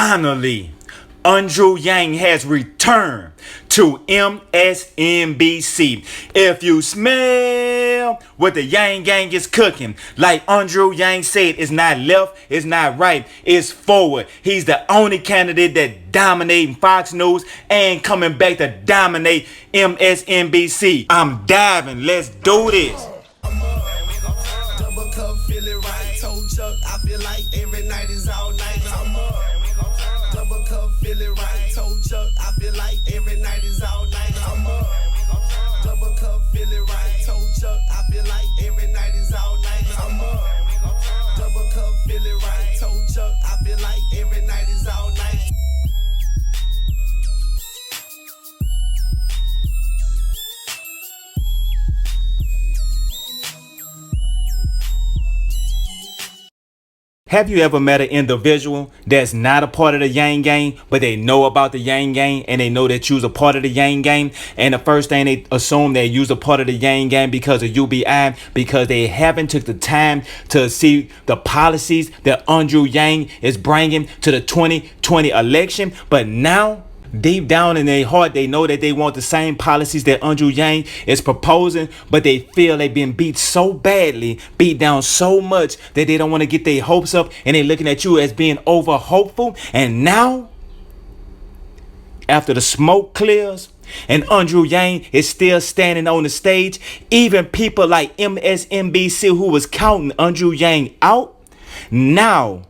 Finally, Andrew Yang has returned to MSNBC. If you smell what the Yang Gang is cooking, like Andrew Yang said, it's not left, it's not right, it's forward. He's the only candidate that dominating Fox News and coming back to dominate MSNBC. I'm diving. Let's do this. Feel it right, told Chuck, I feel like every night is all night. I'm up. Double cup, feel it right, told Chuck, I feel like every night is all night. I'm up. Double cup, feel it right, told Chuck, I feel like every night is all night. I'm up. Double cup, feel it right, told Chuck, I feel like every night is all night. Have you ever met an individual that's not a part of the Yang Gang, but they know about the Yang Gang and they know that you're a part of the Yang Gang, and the first thing they assume that you're a part of the Yang Gang because of UBI, because they haven't took the time to see the policies that Andrew Yang is bringing to the 2020 election. But now, deep down in their heart, they know that they want the same policies that Andrew Yang is proposing, but they feel they've been beat so badly, beat down so much, that they don't want to get their hopes up, and they're looking at you as being over hopeful. And now, after the smoke clears and Andrew Yang is still standing on the stage, even people like MSNBC, who was counting Andrew Yang out, now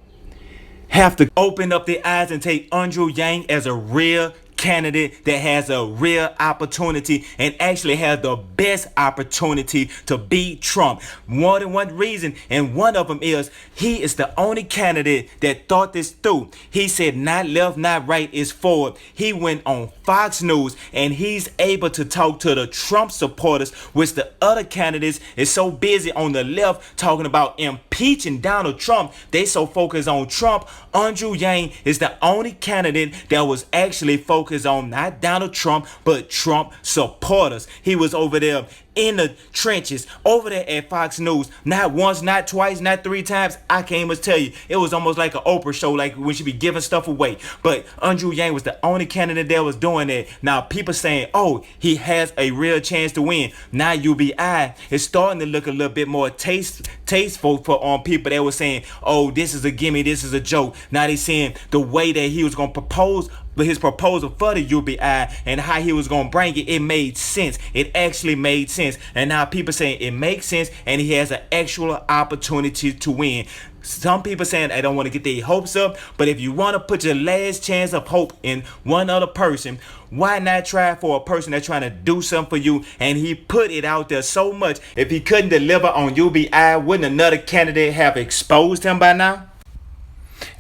have to open up their eyes and take Andrew Yang as a real candidate that has a real opportunity and actually has the best opportunity to beat Trump. More than one reason, and one of them is he is the only candidate that thought this through. He said not left, not right, is forward. He went on Fox News and he's able to talk to the Trump supporters, which the other candidates is so busy on the left talking about impeaching Donald Trump. They so focused on Trump. Andrew Yang is the only candidate that was actually focused on not Donald Trump, but Trump supporters. He was over there in the trenches, over there at Fox News, not once, not twice, not three times. I can't even tell you. It was almost like an Oprah show, like when she be giving stuff away. But Andrew Yang was the only candidate that was doing that. Now people saying, oh, he has a real chance to win. Now UBI is starting to look a little bit more tasteful for people that were saying, oh, this is a gimme, this is a joke. Now they saying the way that he was going to propose, but his proposal for the UBI and how he was going to bring it, it made sense. It actually made sense. And now people saying it makes sense and he has an actual opportunity to win. Some people saying they don't want to get their hopes up, but if you want to put your last chance of hope in one other person, why not try for a person that's trying to do something for you? And he put it out there so much. If he couldn't deliver on UBI, wouldn't another candidate have exposed him by now?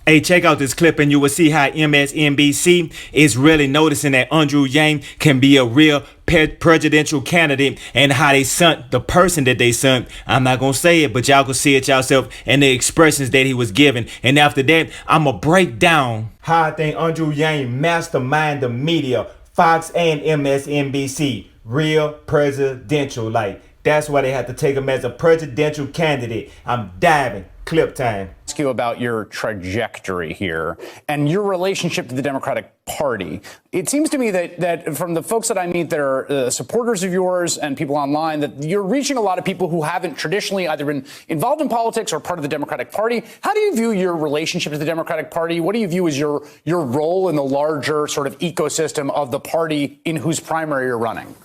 Hey, check out this clip and you will see how MSNBC is really noticing that Andrew Yang can be a real presidential candidate, and how they sent the person that they sent. I'm not going to say it, but y'all can see it yourself and the expressions that he was giving. And after that, I'm going to break down how I think Andrew Yang mastermind the media, Fox and MSNBC, real presidential. Like, that's why they have to take him as a presidential candidate. I'm diving. Clip time. Ask you about your trajectory here and your relationship to the Democratic Party. It seems to me that from the folks that I meet that are supporters of yours and people online, that you're reaching a lot of people who haven't traditionally either been involved in politics or part of the Democratic Party. How do you view your relationship to the Democratic Party? What do you view as your role in the larger sort of ecosystem of the party in whose primary you're running?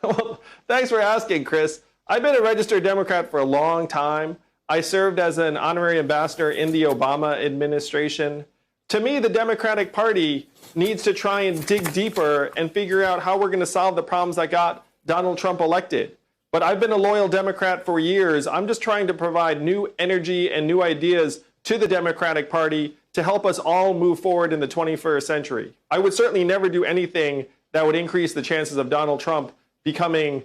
Well, thanks for asking, Chris. I've been a registered Democrat for a long time. I served as an honorary ambassador in the Obama administration. To me, the Democratic Party needs to try and dig deeper and figure out how we're going to solve the problems that got Donald Trump elected. But I've been a loyal Democrat for years. I'm just trying to provide new energy and new ideas to the Democratic Party to help us all move forward in the 21st century. I would certainly never do anything that would increase the chances of Donald Trump becoming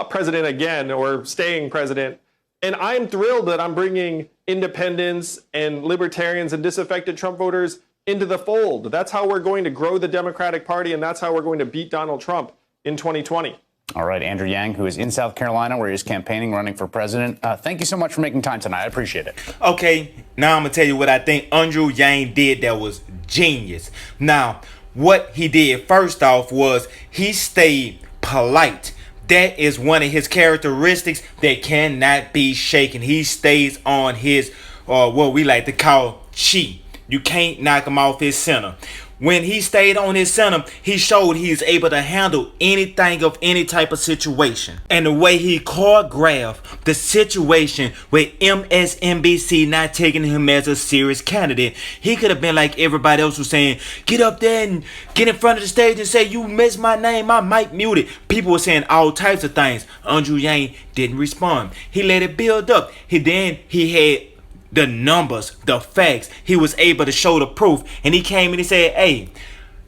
president again or staying president. And I'm thrilled that I'm bringing independents and libertarians and disaffected Trump voters into the fold. That's how we're going to grow the Democratic Party, and that's how we're going to beat Donald Trump in 2020. All right, Andrew Yang, who is in South Carolina, where he's campaigning, running for president. Thank you so much for making time tonight. I appreciate it. Okay, now I'm going to tell you what I think Andrew Yang did that was genius. Now, what he did first off was he stayed polite. That is one of his characteristics that cannot be shaken. He stays on his, what we like to call chi. You can't knock him off his center. When he stayed on his center, he showed he's able to handle anything of any type of situation. And the way he choreographed the situation with MSNBC not taking him as a serious candidate, he could have been like everybody else was saying, get up there and get in front of the stage and say, you missed my name, I might mute it. People were saying all types of things. Andrew Yang didn't respond. He let it build up. He had the numbers, the facts. He was able to show the proof, and he came and he said, "Hey,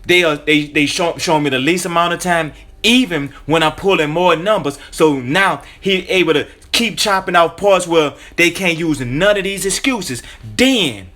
they showing me the least amount of time, even when I'm pulling more numbers." So now he able to keep chopping off parts where they can't use none of these excuses. Then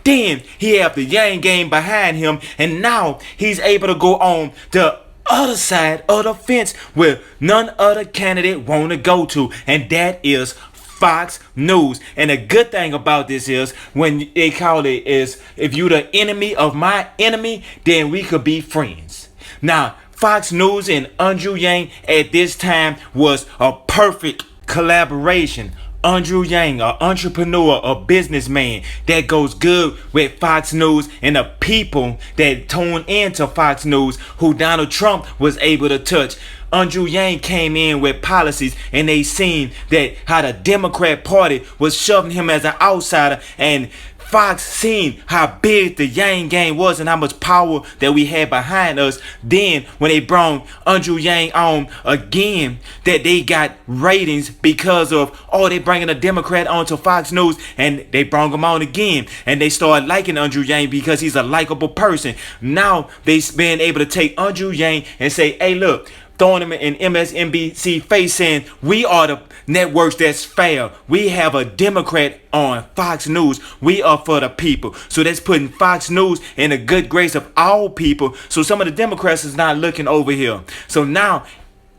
he have the Yang game behind him, and now he's able to go on the other side of the fence where none other candidate want to go to, and that is Fox News. And the good thing about this is when they call it is, if you the enemy of my enemy, then we could be friends. Now, Fox News and Andrew Yang at this time was a perfect collaboration. Andrew Yang, an entrepreneur, a businessman that goes good with Fox News, and the people that tune into Fox News who Donald Trump was able to touch. Andrew Yang came in with policies, and they seen that how the Democrat Party was shoving him as an outsider, and Fox seen how big the Yang game was and how much power that we had behind us. Then when they brought Andrew Yang on again, that they got ratings because of, they bringing a Democrat onto Fox News, and they brought him on again, and they started liking Andrew Yang because he's a likable person. Now they've been able to take Andrew Yang and say, hey, look, throwing him in MSNBC face, saying we are the networks that's fair. We have a Democrat on Fox News. We are for the people. So that's putting Fox News in the good grace of all people. So some of the Democrats is not looking over here. So now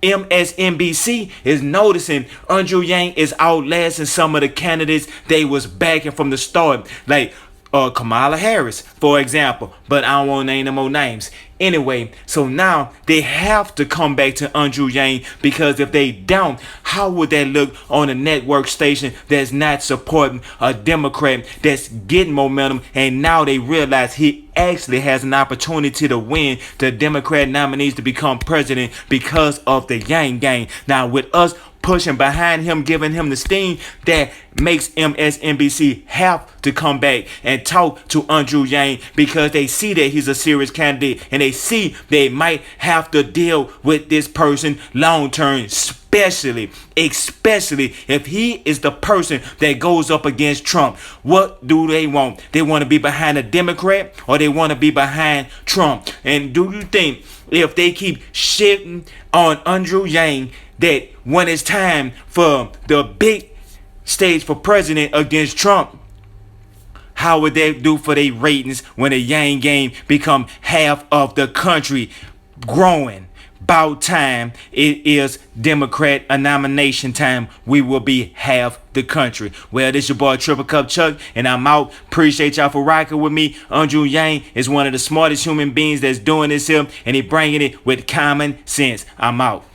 MSNBC is noticing Andrew Yang is outlasting some of the candidates they was backing from the start, like Kamala Harris, for example, but I don't want to name no more names. Anyway, so now they have to come back to Andrew Yang, because if they don't, how would that look on a network station that's not supporting a Democrat that's getting momentum, and now they realize he actually has an opportunity to win the Democrat nominees to become president because of the Yang gang. Now with us pushing behind him, giving him the steam, that makes MSNBC have to come back and talk to Andrew Yang, because they see that he's a serious candidate, and they see they might have to deal with this person long term, especially if he is the person that goes up against Trump. What do they want? They want to be behind a Democrat, or they want to be behind Trump? And do you think if they keep shitting on Andrew Yang, that when it's time for the big stage for president against Trump, how would they do for their ratings when the Yang game become half of the country growing? About time it is Democrat nomination time. We will be half the country. Well, this your boy Triple Cup Chuck, and I'm out. Appreciate y'all for rocking with me. Andrew Yang is one of the smartest human beings that's doing this here, and he bringing it with common sense. I'm out.